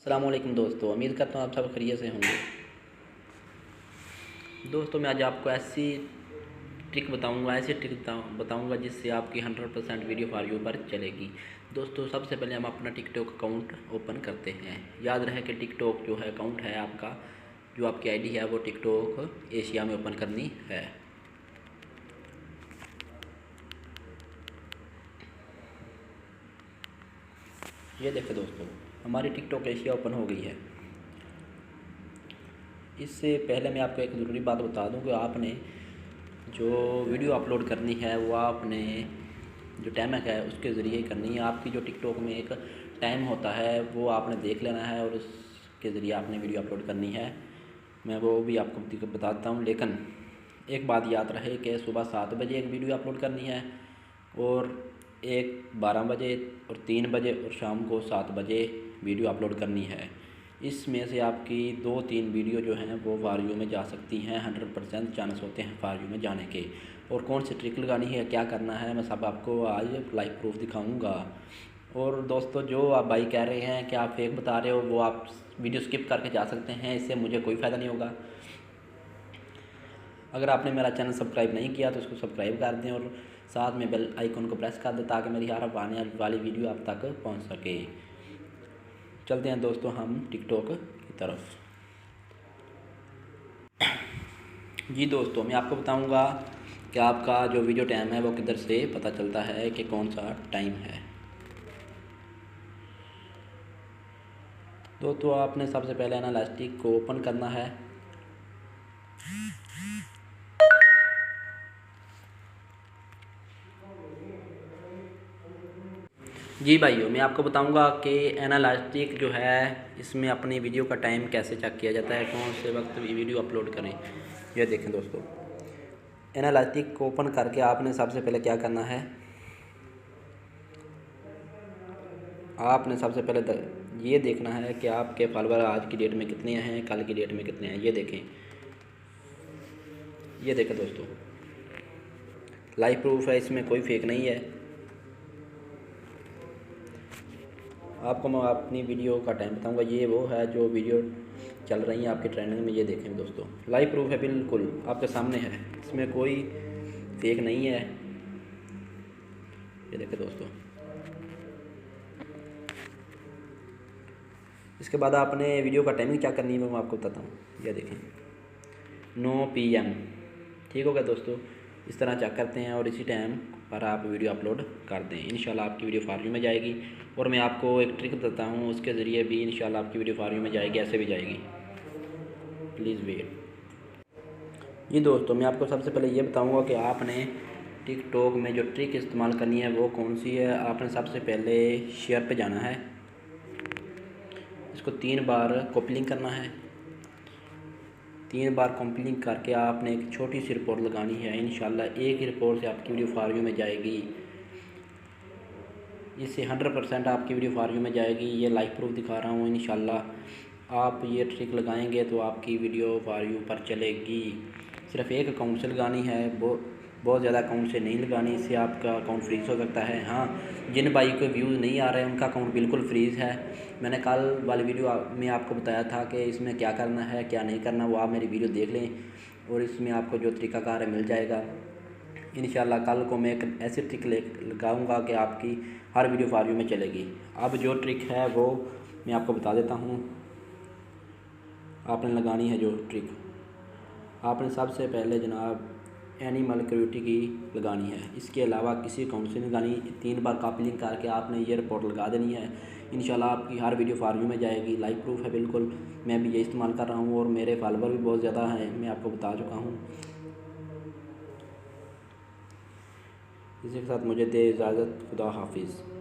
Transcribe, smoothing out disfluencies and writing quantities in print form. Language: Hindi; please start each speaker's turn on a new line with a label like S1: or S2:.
S1: अस्सलाम वालेकुम दोस्तों, उम्मीद करता हूँ आप सब खैरियत से होंगे। दोस्तों मैं आज आपको ऐसी ट्रिक बताऊँगा जिससे आपकी 100% वीडियो फॉर यू पर चलेगी। दोस्तों सबसे पहले हम अपना टिकटॉक अकाउंट ओपन करते हैं। याद रहे कि टिकटॉक जो है अकाउंट है आपका, जो आपकी आईडी है वो टिकटॉक एशिया में ओपन करनी है। ये देखो दोस्तों, हमारी टिकटॉक एशिया ओपन हो गई है। इससे पहले मैं आपको एक ज़रूरी बात बता दूं कि आपने जो वीडियो अपलोड करनी है वो आपने जो टाइमर है उसके ज़रिए ही करनी है। आपकी जो टिकटॉक में एक टाइम होता है वो आपने देख लेना है और उसके ज़रिए आपने वीडियो अपलोड करनी है। मैं वो भी आपको बताता हूँ, लेकिन एक बात याद रहे कि सुबह 7 बजे एक वीडियो अपलोड करनी है और एक 12 बजे और 3 बजे और शाम को 7 बजे वीडियो अपलोड करनी है। इसमें से आपकी 2-3 वीडियो जो हैं वो फॉर यू में जा सकती हैं। 100% चांस होते हैं फॉर यू में जाने के। और कौन सी ट्रिक लगानी है, क्या करना है, मैं सब आपको आज लाइव प्रूफ दिखाऊंगा। और दोस्तों जो आप भाई कह रहे हैं कि आप फेक बता रहे हो, वो आप वीडियो स्किप करके जा सकते हैं, इससे मुझे कोई फ़ायदा नहीं होगा। अगर आपने मेरा चैनल सब्सक्राइब नहीं किया तो उसको सब्सक्राइब कर दें और साथ में बेल आइकन को प्रेस कर दें ताकि मेरी हर आने वाली वीडियो आप तक पहुंच सके। चलते हैं दोस्तों हम टिकटॉक की तरफ। जी दोस्तों मैं आपको बताऊंगा कि आपका जो वीडियो टाइम है वो किधर से पता चलता है कि कौन सा टाइम है। दोस्तों आपने सबसे पहले एनालिटिक्स को ओपन करना है। जी भाइयों मैं आपको बताऊंगा कि एनालिटिक्स जो है इसमें अपनी वीडियो का टाइम कैसे चेक किया जाता है, कौन से वक्त वीडियो अपलोड करें। ये देखें दोस्तों, एनालिटिक्स को ओपन करके आपने सबसे पहले क्या करना है, आपने सबसे पहले ये देखना है कि आपके फॉलोअर आज की डेट में कितने हैं, कल की डेट में कितने हैं। ये देखें, ये देखें दोस्तों, लाइव प्रूफ है, इसमें कोई फेक नहीं है। आपको मैं अपनी वीडियो का टाइम बताऊंगा। ये वो है जो वीडियो चल रही है आपके ट्रेंडिंग में। ये देखें दोस्तों, लाइव प्रूफ है, बिल्कुल आपके सामने है, इसमें कोई फेक नहीं है। ये देखें दोस्तों, इसके बाद आपने वीडियो का टाइमिंग क्या करनी है मैं आपको बताता हूँ। ये देखें 9 PM, ठीक हो गया दोस्तों। इस तरह चेक करते हैं और इसी टाइम पर आप वीडियो अपलोड कर दें। इंशाल्लाह आपकी वीडियो फॉर यू में जाएगी। और मैं आपको एक ट्रिक बताता हूँ, उसके ज़रिए भी इंशाल्लाह आपकी वीडियो फॉर यू में जाएगी, ऐसे भी जाएगी। Please wait. जी दोस्तों मैं आपको सबसे पहले ये बताऊँगा कि आपने टिकटॉक में जो ट्रिक इस्तेमाल करनी है वो कौन सी है। आपने सबसे पहले शेयर पे जाना है, इसको 3 बार कॉपी लिंक करना है। 3 बार कॉपी लिंक करके आपने एक छोटी सी रिपोर्ट लगानी है। इंशाल्लाह एक ही रिपोर्ट से आपकी वीडियो फॉर यू में जाएगी। इससे 100% आपकी वीडियो फॉर यू में जाएगी। ये लाइव प्रूफ दिखा रहा हूँ। इंशाल्लाह आप ये ट्रिक लगाएंगे तो आपकी वीडियो फॉर यू पर चलेगी। सिर्फ एक अकाउंट से लगानी है, बहुत ज़्यादा अकाउंट से नहीं लगानी, इससे आपका अकाउंट फ्रीज़ हो सकता है। हाँ, जिन भाई को व्यूज़ नहीं आ रहे उनका अकाउंट बिल्कुल फ्रीज़ है। मैंने कल वाली वीडियो में आपको बताया था कि इसमें क्या करना है क्या नहीं करना, वो आप मेरी वीडियो देख लें और इसमें आपको जो तरीक़ाकार है मिल जाएगा। इंशाल्लाह कल को मैं एक ऐसी ट्रिक लगाऊंगा कि आपकी हर वीडियो फॉर यू में चलेगी। अब जो ट्रिक है वो मैं आपको बता देता हूँ। आपने लगानी है जो ट्रिक, आपने सबसे पहले जनाब एनिमल क्रूएल्टी की लगानी है। इसके अलावा किसी अकाउंट से नहीं लगानी। 3 बार कॉपी लिंक करके आपने ये रिपोर्ट लगा देनी है। इंशाल्लाह आपकी हर वीडियो फॉर यू में जाएगी। लाइव प्रूफ है बिल्कुल, मैं भी ये इस्तेमाल कर रहा हूँ और मेरे फॉलोवर भी बहुत ज़्यादा हैं, मैं आपको बता चुका हूँ। इसी के साथ मुझे दे इजाज़त, खुदा हाफिज़।